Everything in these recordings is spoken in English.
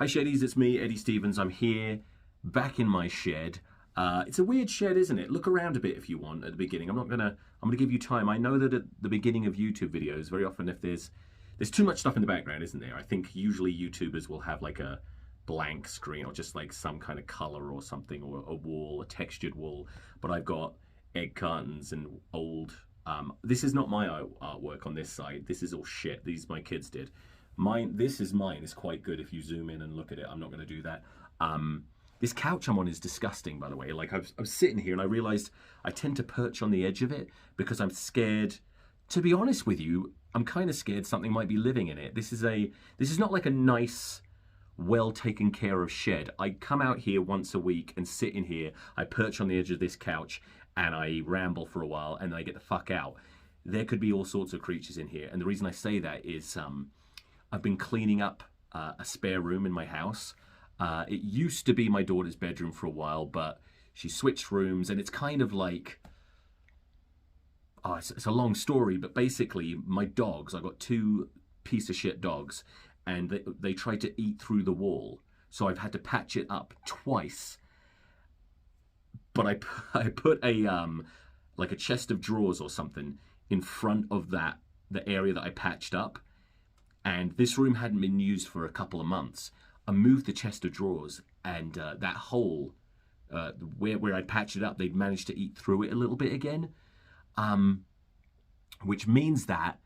Hi Sheddies, it's me, Eddie Stevens. I'm here, back in my shed. It's a weird shed, isn't it? Look around a bit if you want at the beginning. I'm gonna give you time. I know that at the beginning of YouTube videos, very often if there's too much stuff in the background, isn't there? I think usually YouTubers will have like a blank screen or just like some kind of color or something, or a wall, a textured wall. But I've got egg cartons and old, this is not my artwork on this side. This is all shit. These my kids did. This is mine. It's quite good if you zoom in and look at it. I'm not going to do that. This couch I'm on is disgusting, by the way. Like I was sitting here and I realized I tend to perch on the edge of it because I'm scared. To be honest with you, I'm kind of scared something might be living in it. This is not like a nice, well taken care of shed. I come out here once a week and sit in here. I perch on the edge of this couch and I ramble for a while and then I get the fuck out. There could be all sorts of creatures in here. And the reason I say that is I've been cleaning up a spare room in my house. It used to be my daughter's bedroom for a while, but she switched rooms, and it's kind of like, it's a long story, but basically my dogs, I've got two piece of shit dogs, and they tried to eat through the wall. So I've had to patch it up twice. But I put a, like a chest of drawers or something in front of the area that I patched up. And this room hadn't been used for a couple of months. I moved the chest of drawers, and that hole where I patched it up, they'd managed to eat through it a little bit again, which means that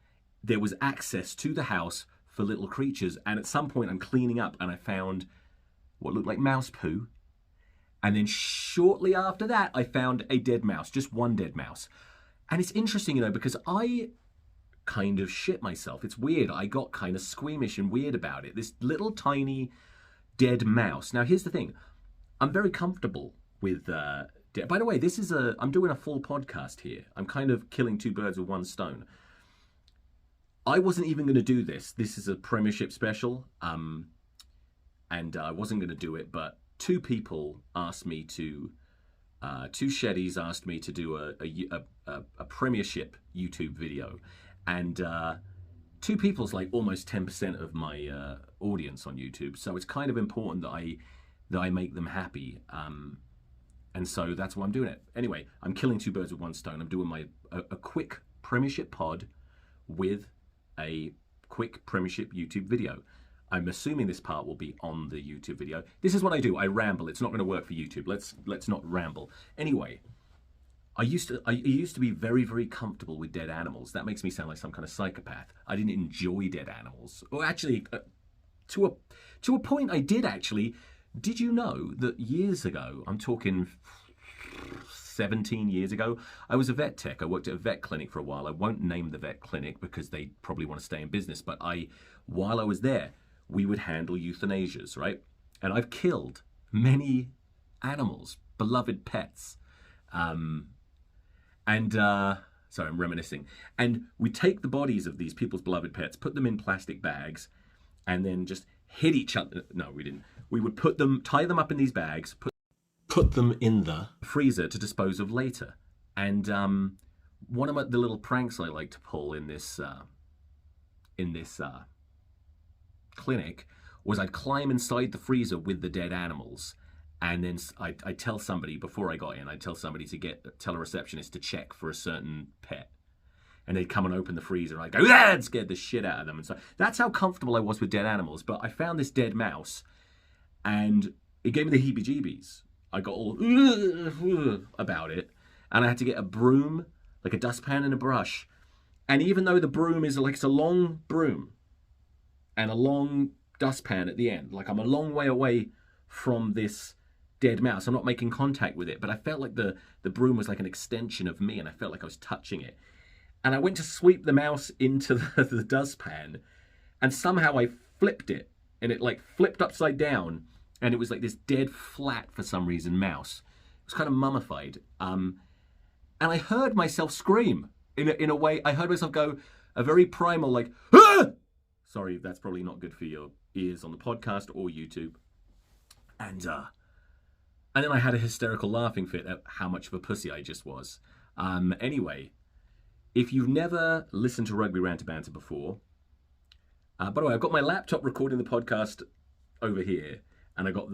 there was access to the house for little creatures. And at some point I'm cleaning up and I found what looked like mouse poo. And then shortly after that, I found a dead mouse, just one dead mouse. And it's interesting, because I kind of shit myself. It's weird. I got kind of squeamish and weird about it. This little tiny dead mouse. Now, here's the thing. I'm very comfortable with by the way, I'm doing a full podcast here. I'm kind of killing two birds with one stone. I wasn't even going to do this. This is a Premiership special. And I wasn't going to do it, but two people asked me to, two Sheddies asked me to do a Premiership YouTube video. And two people's like almost 10% of my audience on YouTube. So it's kind of important that I make them happy. And so that's why I'm doing it. Anyway, I'm killing two birds with one stone. I'm doing a quick Premiership pod with a quick Premiership YouTube video. I'm assuming this part will be on the YouTube video. This is what I do. I ramble. It's not going to work for YouTube. Let's not ramble. Anyway, I used to be very, very comfortable with dead animals. That makes me sound like some kind of psychopath. I didn't enjoy dead animals. Or actually, to a point I did actually. Did you know that years ago, I'm talking 17 years ago, I was a vet tech. I worked at a vet clinic for a while. I won't name the vet clinic because they probably want to stay in business. But while I was there, we would handle euthanasias, right? And I've killed many animals, beloved pets. Sorry, I'm reminiscing. And we take the bodies of these people's beloved pets, put them in plastic bags, and then just hit each other. No, we didn't. We would tie them up in these bags, put them in the freezer to dispose of later. And one of the little pranks I like to pull in this clinic was I'd climb inside the freezer with the dead animals. And then I tell somebody, before I got in, I'd tell somebody to tell a receptionist to check for a certain pet. And they'd come and open the freezer and I'd go, ah, and scared the shit out of them. And so that's how comfortable I was with dead animals. But I found this dead mouse and it gave me the heebie-jeebies. I got all about it. And I had to get a broom, like a dustpan and a brush. And even though the broom is like, it's a long broom and a long dustpan at the end, like I'm a long way away from this dead mouse. I'm not making contact with it, but I felt like the broom was like an extension of me and I felt like I was touching it. And I went to sweep the mouse into the dustpan and somehow I flipped it and it like flipped upside down and it was like this dead flat, for some reason, mouse. It was kind of mummified. And I heard myself scream in a way. I heard myself go a very primal like, ah! Sorry, that's probably not good for your ears on the podcast or YouTube. And then I had a hysterical laughing fit at how much of a pussy I just was. Anyway, if you've never listened to Rugby Rant to Banter before, by the way, I've got my laptop recording the podcast over here, and I got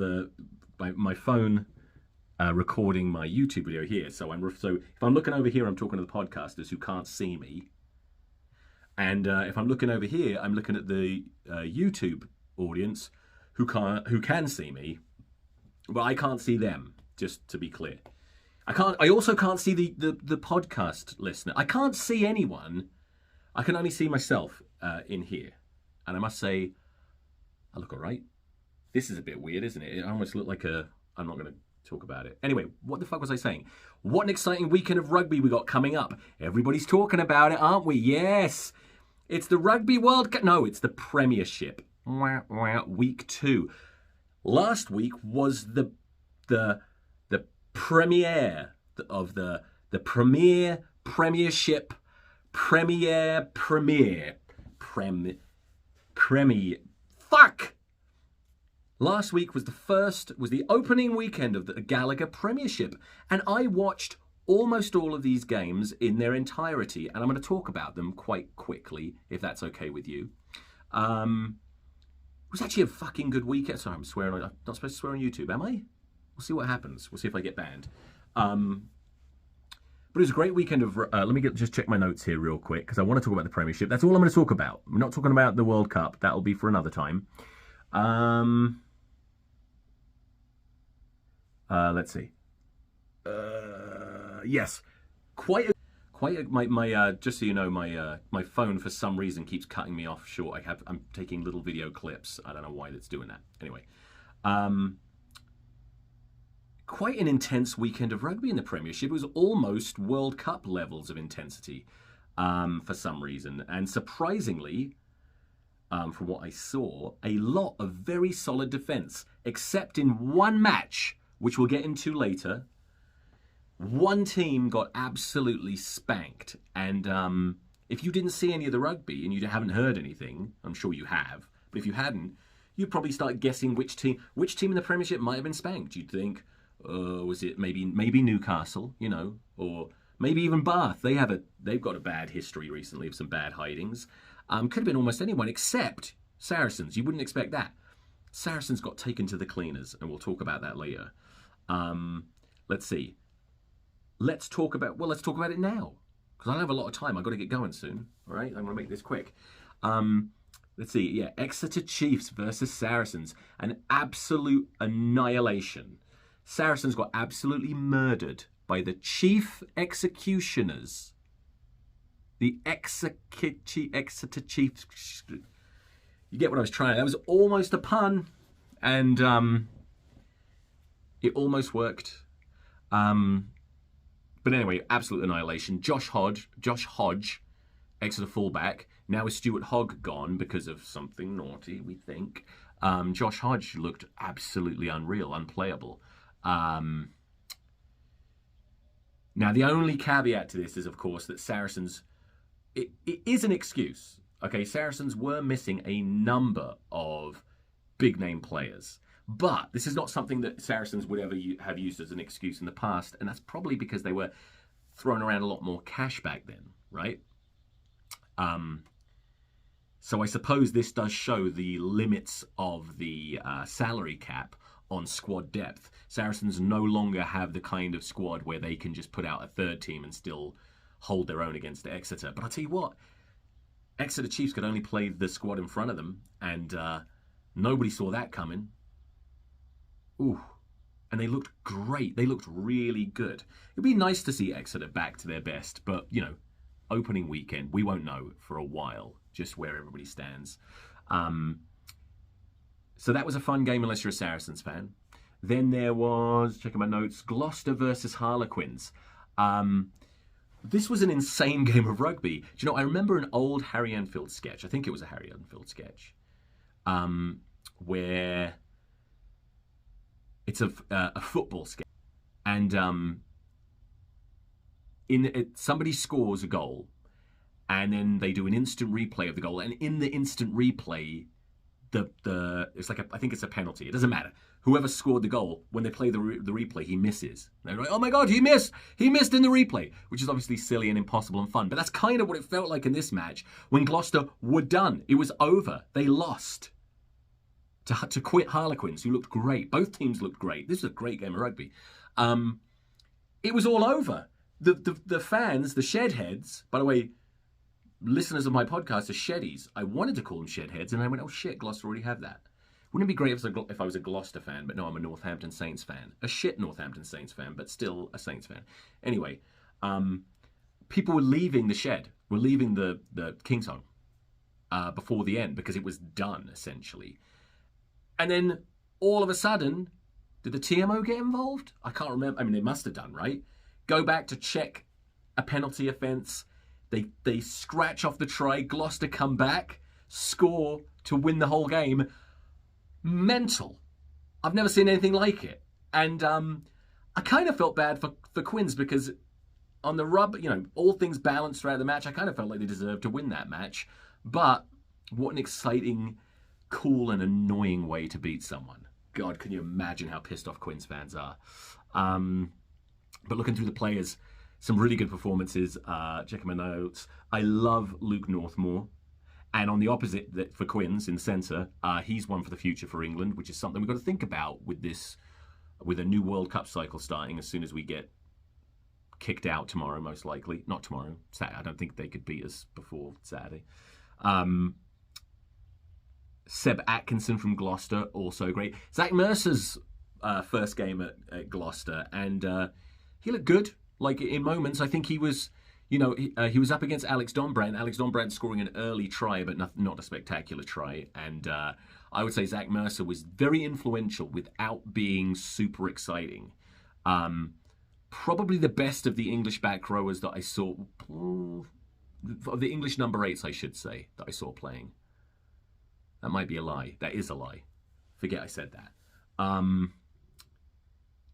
my phone recording my YouTube video here. So if I'm looking over here, I'm talking to the podcasters who can't see me, and if I'm looking over here, I'm looking at the YouTube audience who can see me, but I can't see them. Just to be clear, I also can't see the podcast listener. I can't see anyone. I can only see myself in here, and I must say, I look all right. This is a bit weird, isn't it? I almost look like I'm not going to talk about it. Anyway, what the fuck was I saying? What an exciting weekend of rugby we got coming up. Everybody's talking about it, aren't we? Yes. It's the Rugby World Cup. No, it's the Premiership. Week 2. Last week was the premiere of the Premiership Premier. Fuck! Last week was the opening weekend of the Gallagher Premiership, and I watched almost all of these games in their entirety, and I'm going to talk about them quite quickly, if that's okay with you. It was actually a fucking good weekend. Sorry, I'm swearing. I'm not supposed to swear on YouTube, am I? We'll see what happens. We'll see if I get banned. But it was a great weekend of... let me just check my notes here real quick, because I want to talk about the Premiership. That's all I'm going to talk about. I'm not talking about the World Cup. That'll be for another time. Let's see. Yes. Just so you know, my phone for some reason keeps cutting me off short. I'm taking little video clips. I don't know why that's doing that. Anyway, quite an intense weekend of rugby in the Premiership. It was almost World Cup levels of intensity for some reason, and surprisingly, from what I saw, a lot of very solid defence, except in one match, which we'll get into later. One team got absolutely spanked, and if you didn't see any of the rugby and you haven't heard anything, I'm sure you have, but if you hadn't, you'd probably start guessing which team in the Premiership might have been spanked. You'd think, was it maybe Newcastle, or maybe even Bath. They've got a bad history recently of some bad hidings. Could have been almost anyone except Saracens. You wouldn't expect that. Saracens got taken to the cleaners, and we'll talk about that later. Let's see. Let's talk about it now, because I don't have a lot of time. I've got to get going soon. All right, I'm going to make this quick. Let's see. Yeah, Exeter Chiefs versus Saracens, an absolute annihilation. Saracens got absolutely murdered by the chief executioners. The Exeter Chiefs. You get what I was trying. That was almost a pun, and it almost worked. But anyway, absolute annihilation. Josh Hodge, Exeter fullback. Now is Stuart Hogg gone because of something naughty, we think. Josh Hodge looked absolutely unreal, unplayable. Now, the only caveat to this is, of course, that Saracens... It is an excuse. Okay, Saracens were missing a number of big-name players. But this is not something that Saracens would ever have used as an excuse in the past, and that's probably because they were throwing around a lot more cash back then, right? So I suppose this does show the limits of the salary cap on squad depth. Saracens no longer have the kind of squad where they can just put out a third team and still hold their own against Exeter. But I'll tell you what, Exeter Chiefs could only play the squad in front of them, and nobody saw that coming. Ooh, and they looked great. They looked really good. It'd be nice to see Exeter back to their best, but, opening weekend, we won't know for a while just where everybody stands. So that was a fun game unless you're a Saracens fan. Then there was, checking my notes, Gloucester versus Harlequins. This was an insane game of rugby. Do you know, I remember an old Harry Enfield sketch. I think it was a Harry Enfield sketch, where... It's a football sketch, and somebody scores a goal, and then they do an instant replay of the goal, and in the instant replay, it's like I think it's a penalty. It doesn't matter. Whoever scored the goal, when they play the replay, he misses. And they're like, oh my God, he missed in the replay, which is obviously silly and impossible and fun. But that's kind of what it felt like in this match when Gloucester were done. It was over. They lost. to quit Harlequins, who looked great. Both teams looked great. This was a great game of rugby. It was all over. The fans, the Shedheads, by the way, listeners of my podcast are Sheddies. I wanted to call them Shedheads, and I went, oh shit, Gloucester already have that. Wouldn't it be great if I was a Gloucester fan, but no, I'm a Northampton Saints fan. A shit Northampton Saints fan, but still a Saints fan. Anyway, people were leaving the shed, were leaving the King's Home before the end because it was done, essentially. And then all of a sudden, did the TMO get involved? I can't remember. I mean, they must have done, right? Go back to check a penalty offence. They scratch off the try. Gloucester come back, score to win the whole game. Mental. I've never seen anything like it. And I kind of felt bad for Quins because on the rub, all things balanced throughout the match, I kind of felt like they deserved to win that match. But what an exciting, cool and annoying way to beat someone. God, can you imagine how pissed off Quins fans are? But looking through the players, some really good performances. Checking my notes. I love Luke Northmore. And on the opposite for Quins in centre, he's one for the future for England, which is something we've got to think about with a new World Cup cycle starting as soon as we get kicked out tomorrow, most likely. Not tomorrow, Saturday. I don't think they could beat us before Saturday. Seb Atkinson from Gloucester, also great. Zach Mercer's first game at Gloucester, and he looked good. Like in moments, I think he was... he was up against Alex Donbrand. Alex Donbrand scoring an early try, but not a spectacular try. And I would say Zach Mercer was very influential without being super exciting. Probably the best of the English back rowers that I saw. Of the English number 8s, I should say, that I saw playing. That might be a lie. That is a lie. Forget I said that.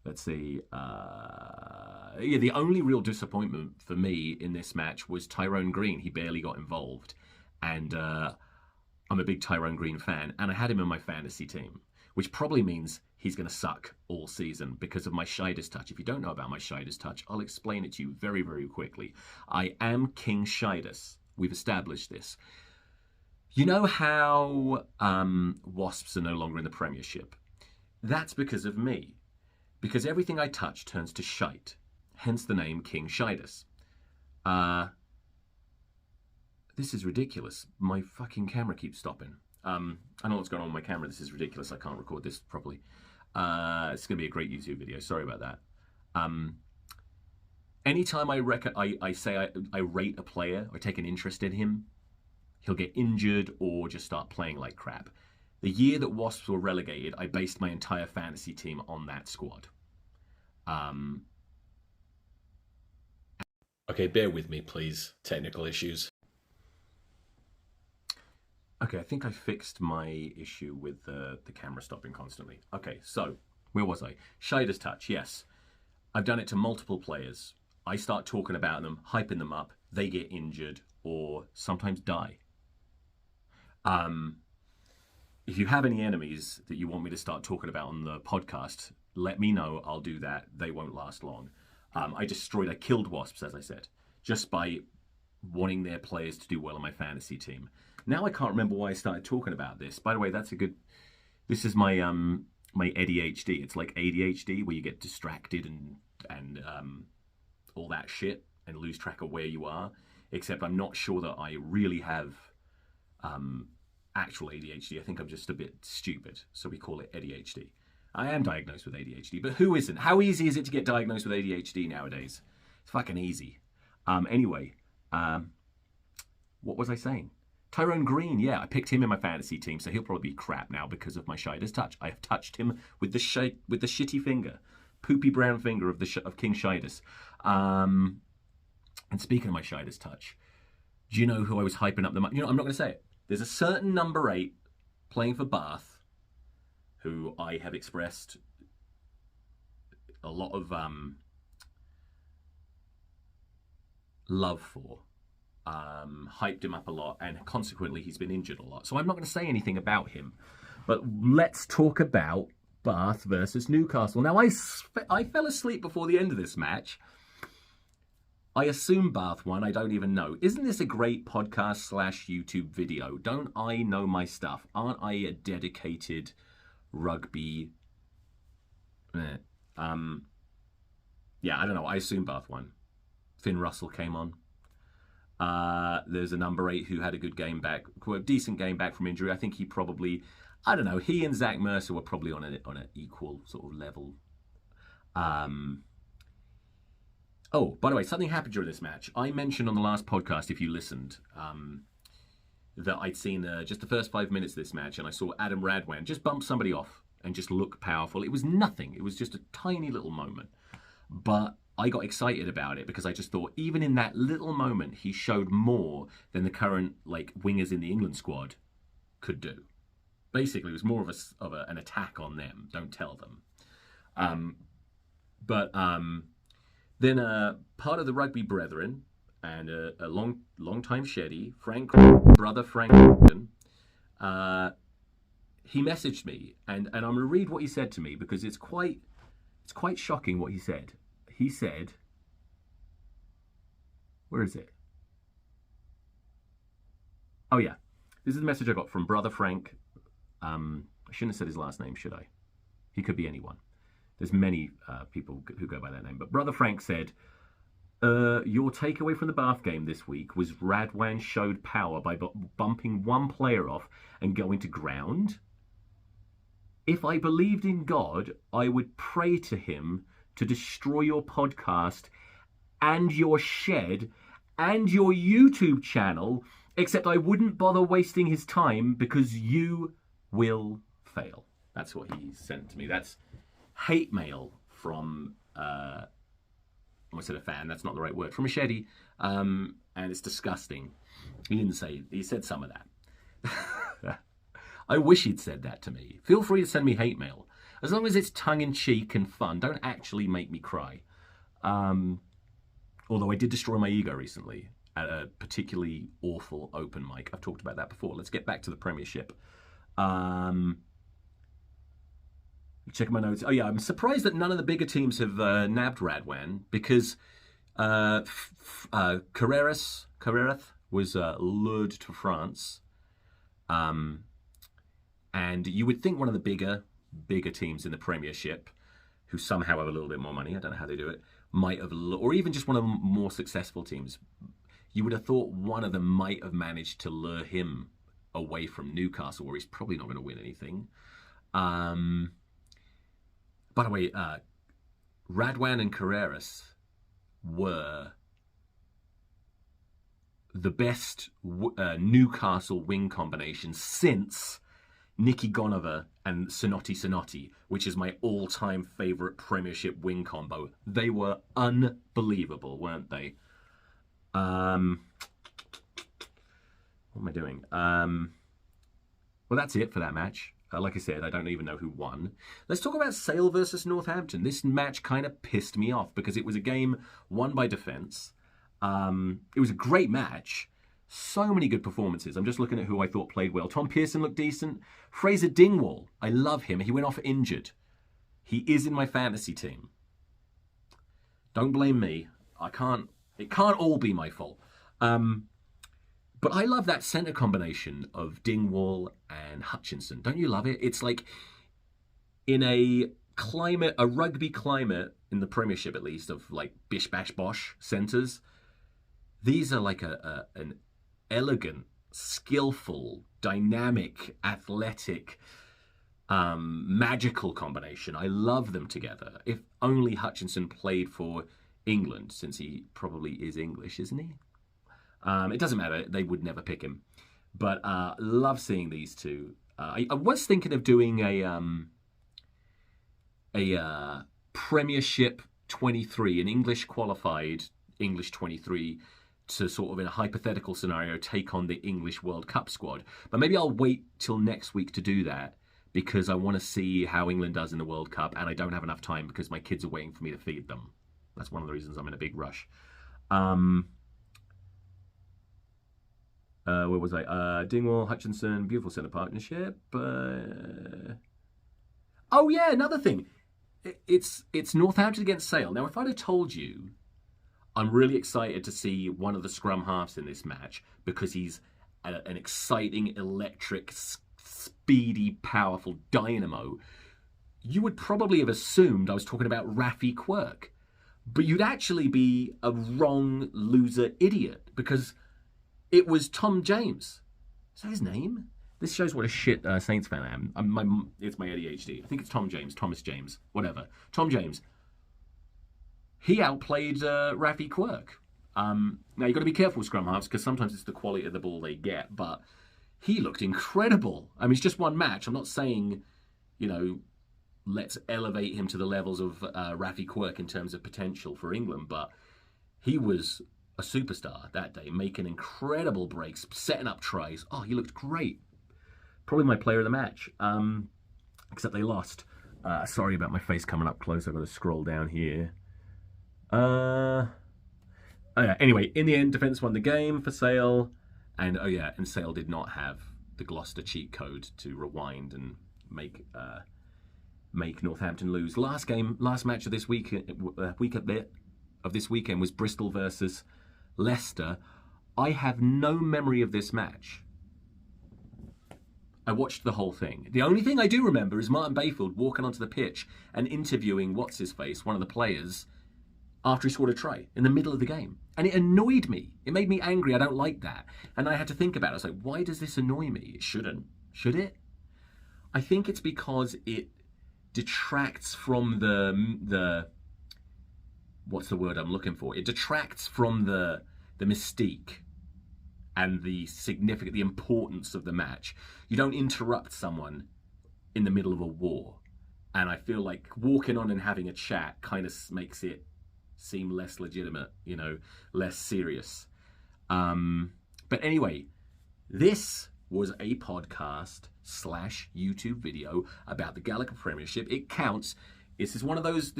Let's see. The only real disappointment for me in this match was Tyrone Green. He barely got involved. And I'm a big Tyrone Green fan. And I had him in my fantasy team, which probably means he's going to suck all season because of my Shidas touch. If you don't know about my Shidas touch, I'll explain it to you very, very quickly. I am King Shidas. We've established this. You know how Wasps are no longer in the Premiership? That's because of me. Because everything I touch turns to shite. Hence the name King Shidas. This is ridiculous. My fucking camera keeps stopping. I know what's going on with my camera. This is ridiculous. I can't record this properly. It's going to be a great YouTube video. Sorry about that. Anytime I say I rate a player or take an interest in him, he'll get injured or just start playing like crap. The year that Wasps were relegated, I based my entire fantasy team on that squad. Okay, bear with me, please. Technical issues. Okay, I think I fixed my issue with the camera stopping constantly. Okay, so, where was I? Shidas touch, yes. I've done it to multiple players. I start talking about them, hyping them up, they get injured, or sometimes die. If you have any enemies that you want me to start talking about on the podcast, let me know. I'll do that. They won't last long. I killed Wasps, as I said, just by wanting their players to do well on my fantasy team. Now I can't remember why I started talking about this. By the way, this is my my ADHD. It's like ADHD, where you get distracted and all that shit and lose track of where you are. Except I'm not sure that I really have actual ADHD. I think I'm just a bit stupid, so we call it ADHD. I am diagnosed with ADHD, but who isn't? How easy is it to get diagnosed with ADHD nowadays? It's fucking easy. Anyway, what was I saying? Tyrone Green, yeah, I picked him in my fantasy team, so he'll probably be crap now because of my Shidas touch. I have touched him with the shitty finger, poopy brown finger of King Shidas. And speaking of my Shidas touch, do you know who I was hyping up the most? I'm not going to say it. There's a certain number 8 playing for Bath who I have expressed a lot of love for. Hyped him up a lot, and consequently he's been injured a lot. So I'm not going to say anything about him. But let's talk about Bath versus Newcastle. Now, I fell asleep before the end of this match. I assume Bath won. I don't even know. Isn't this a great podcast / YouTube video? Don't I know my stuff? Aren't I a dedicated rugby? Yeah, I don't know. I assume Bath won. Finn Russell came on. There's a number 8 who had a good game back, a decent game back from injury. I think he probably, I don't know, he and Zach Mercer were probably on an equal sort of level. Oh, by the way, something happened during this match. I mentioned on the last podcast, if you listened, that I'd seen just the first 5 minutes of this match, and I saw Adam Radwan just bump somebody off and just look powerful. It was nothing. It was just a tiny little moment. But I got excited about it because I just thought, even in that little moment, he showed more than the current wingers in the England squad could do. Basically, it was more of an attack on them. Don't tell them. Then part of the rugby brethren and a long time Sheddy, brother Frank, he messaged me, and I'm going to read what he said to me because it's quite shocking what he said. He said, where is it? Oh yeah, this is the message I got from brother Frank. I shouldn't have said his last name, should I? He could be anyone. There's many people who go by that name. But brother Frank said, your takeaway from the Bath game this week was Radwan showed power by bumping one player off and going to ground. If I believed in God, I would pray to him to destroy your podcast and your shed and your YouTube channel, except I wouldn't bother wasting his time because you will fail. That's what he sent to me. That's hate mail from, I said a fan, that's not the right word, from a Sheddy, and it's disgusting. He didn't say, he said some of that. I wish he'd said that to me. Feel free to send me hate mail. As long as it's tongue-in-cheek and fun, don't actually make me cry. Although I did destroy my ego recently at a particularly awful open mic. I've talked about that before. Let's get back to the Premiership. Check my notes. Oh yeah, I'm surprised that none of the bigger teams have nabbed Radwan because Carreras was lured to France. And you would think one of the bigger teams in the Premiership, who somehow have a little bit more money, I don't know how they do it, might have, or even just one of the more successful teams, you would have thought one of them might have managed to lure him away from Newcastle, where he's probably not going to win anything. By the way, Radwan and Carreras were the best Newcastle wing combination since Nicky Gonover and Sonotti, which is my all-time favourite Premiership wing combo. They were unbelievable, weren't they? What am I doing? Well, that's it for that match. Like I said, I don't even know who won. Let's talk about Sale versus Northampton. This match kind of pissed me off because it was a game won by defence. It was a great match. So many good performances. I'm just looking at who I thought played well. Tom Pearson looked decent. Fraser Dingwall, I love him. He went off injured. He is in my fantasy team. Don't blame me. It can't all be my fault. But I love that centre combination of Dingwall and Hutchinson. Don't you love it? It's like in a rugby climate, in the Premiership at least, of like bish bash bosh centres. These are like an elegant, skillful, dynamic, athletic, magical combination. I love them together. If only Hutchinson played for England, since he probably is English, isn't he? It doesn't matter. They would never pick him. But love seeing these two. I was thinking of doing a Premiership 23, an English qualified English 23, to sort of, in a hypothetical scenario, take on the English World Cup squad. But maybe I'll wait till next week to do that because I want to see how England does in the World Cup, and I don't have enough time because my kids are waiting for me to feed them. That's one of the reasons I'm in a big rush. Where was I? Dingwall, Hutchinson, beautiful centre partnership. Oh yeah, another thing. It's Northampton against Sale. Now, if I'd have told you I'm really excited to see one of the scrum halves in this match because he's an exciting, electric, speedy, powerful dynamo. You would probably have assumed I was talking about Rafi Quirk, but you'd actually be a wrong loser idiot because it was Tom James. Is that his name? This shows what a shit Saints fan I am. It's my ADHD. I think it's Thomas James, whatever. Tom James. He outplayed Rafi Quirk. Now, you've got to be careful with scrum halves because sometimes it's the quality of the ball they get, but he looked incredible. I mean, it's just one match. I'm not saying, let's elevate him to the levels of Rafi Quirk in terms of potential for England, but he was a superstar that day, making incredible breaks, setting up tries. Oh, he looked great. Probably my player of the match, except they lost. Sorry about my face coming up close. I've got to scroll down here. Anyway, in the end, defence won the game for Sale. And Sale did not have the Gloucester cheat code to rewind and make Northampton lose. Last match of this weekend was Bristol versus Leicester. I have no memory of this match. I watched the whole thing. The only thing I do remember is Martin Bayfield walking onto the pitch and interviewing what's-his-face, one of the players, after he scored a try in the middle of the game. And it annoyed me. It made me angry. I don't like that. And I had to think about it. I was like, why does this annoy me? It shouldn't. Should it? I think it's because it detracts from the what's the word I'm looking for? It detracts from the mystique and the importance of the match. You don't interrupt someone in the middle of a war. And I feel like walking on and having a chat kind of makes it seem less legitimate, less serious. But anyway, this was a podcast/YouTube video about the Gallagher Premiership. It counts. This is one of those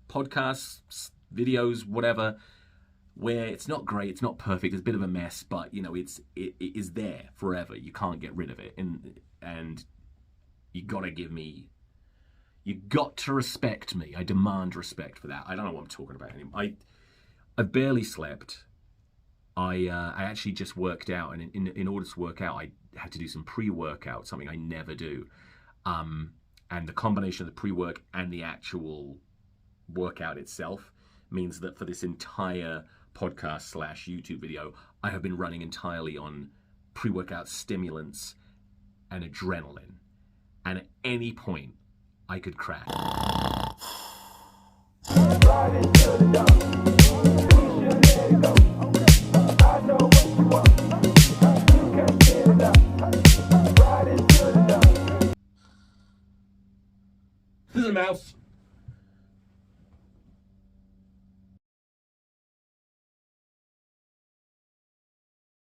podcasts, videos, whatever, where it's not great, it's not perfect, it's a bit of a mess, but it is there forever. You can't get rid of it, and you got to respect me. I demand respect for that. I don't know what I'm talking about anymore. I barely slept. I actually just worked out, and in order to work out, I had to do some pre-workout, something I never do. And the combination of the pre-work and the actual workout itself means that for this entire podcast/YouTube video, I have been running entirely on pre-workout stimulants and adrenaline. And at any point, I could crash. This is a mouse.